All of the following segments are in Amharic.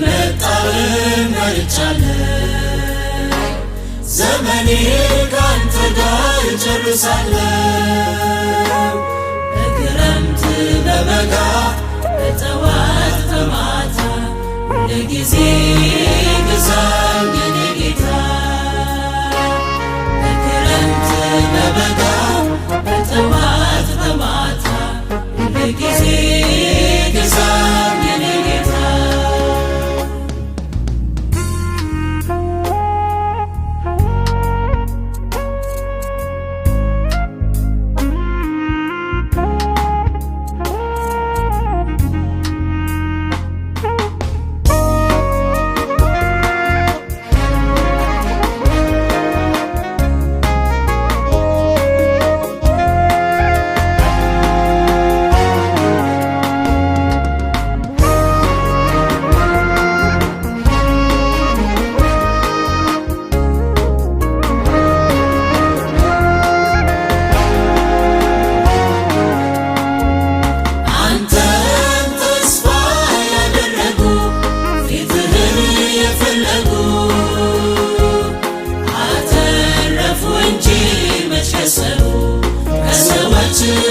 መጣልን መርጫለሁ ዘመኔ ካንተ ጋር ጨርሳለሁ በክረምት በበጋ በጠዋት በማታ ሁልጊዜ ግዛኝ የኔ ጌታ በክረምት በበጋ በጠዋት በማታ ሁልጊዜ ግዛኝ የኔ ጌታ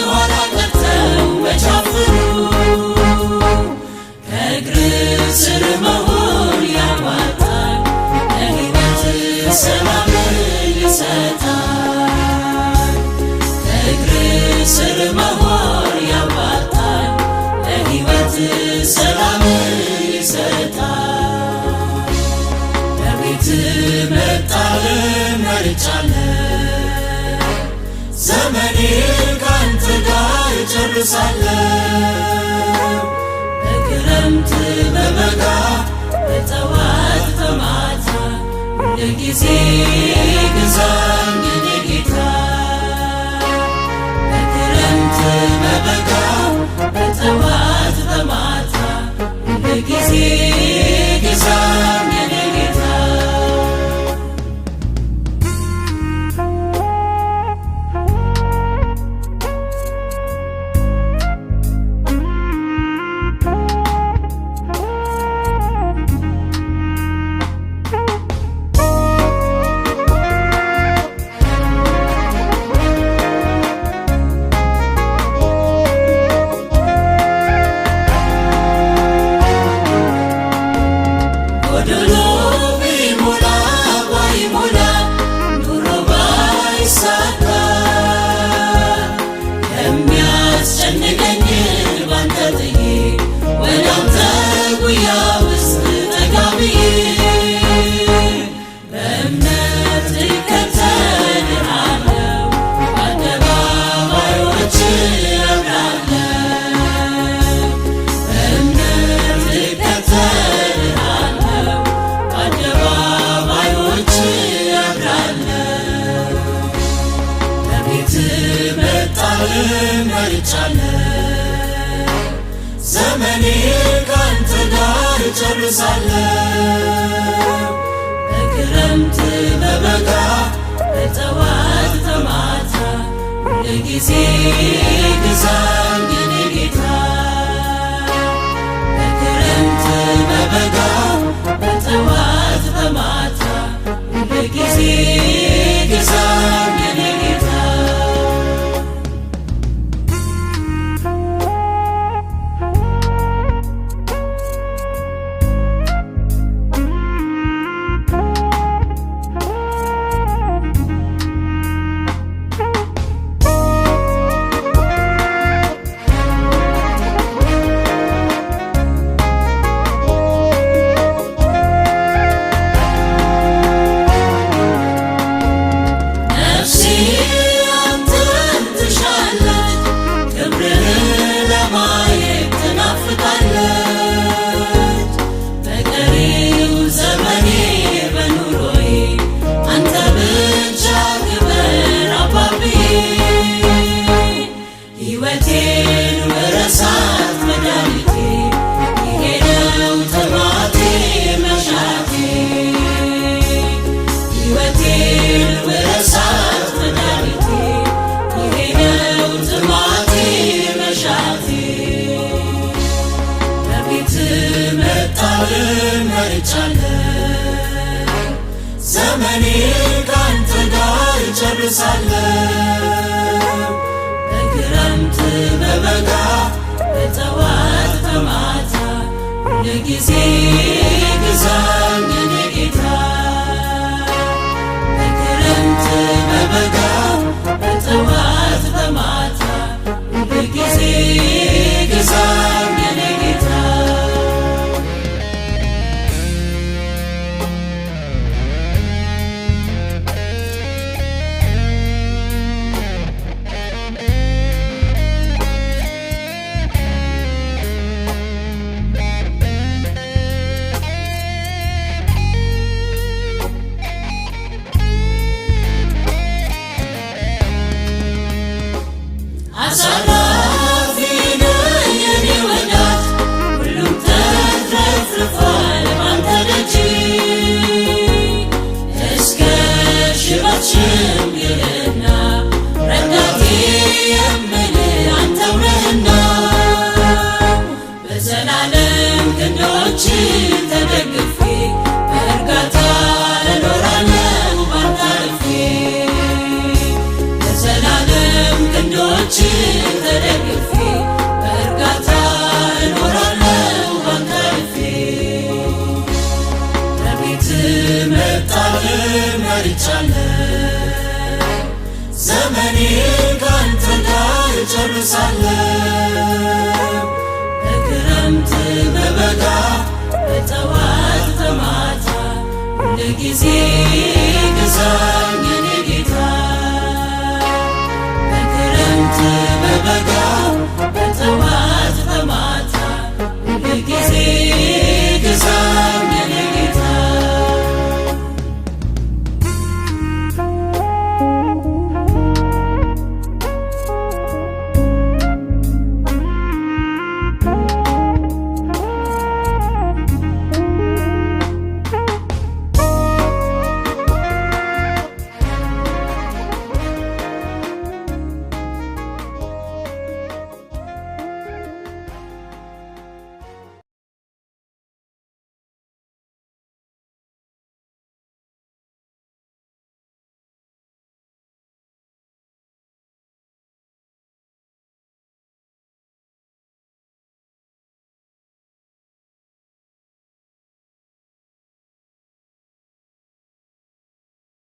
ኋላ ቀርተው መቻፍሩ ከእግር ስር መሆን ያዋጣል ለሕይወት ሰላም ይሰጣል ከእግር ስር መሆን ያዋጣል ለሕይወት ሰላም ይሰጣል በቤት መጣልን መርጫለሁ ዘመኔ ካንተ ጋር ጨርሳለሁ በክረምት በበጋ በጠዋት በማታ ሁልጊዜ ግዛኝ የኔ ጌታ በክረምት በበጋ በጠዋት በማታ ሁልጊዜ ግዛኝ የኔ ጌታ መርጫለሁ ዘመኔ ካንተ ጋር ጨርሳለሁ በክረምት በበጋ በጠዋት በማታ ሁልጊዜ ግዛኝ የኔ ጌታ በክረምት በበጋ በጠዋት በማታ ሁልጊዜ ግዛኝ የኔ ጌታ መርጫለሁ። ዘመኔ ካንተ ጋር እጨርሳለሁ። በክረምት በበጋ በጠዋት በማታ ሁልጊዜ ግዛኝ የኔ ጌታ። በክረምት በበጋ በጠዋት በማታ ሁልጊዜ ግዛኝ የኔ ጌታ። አሳላፊ ነህ የኔ ወዳጅ፣ ሁሉም ተትረፍርፏል ባንተ ደጅ። እስከ ሽበት ሽምግልና ረዳቴ የምልህ አንተው ነህና፣ በዘላለም ክንዶች ተደግፌ በእርጋታ እኖራለሁ ባንተ አልፌ። በዘላለም ክንዶች ተደግፌ በእርጋታ እኖራለሁ ባንተ አልፌ። በቤትህ መጣልን መርጫለሁ። ዘመኔን ካንተ ጋር እጨርሳለሁ። በክረምት በበጋ በጠዋት በማታ ሁልጊዜ ግዛኝ የኔ ጌታ። በክረምት በበጋ በጠዋት በማታ ሁልጊዜ ግዛኝ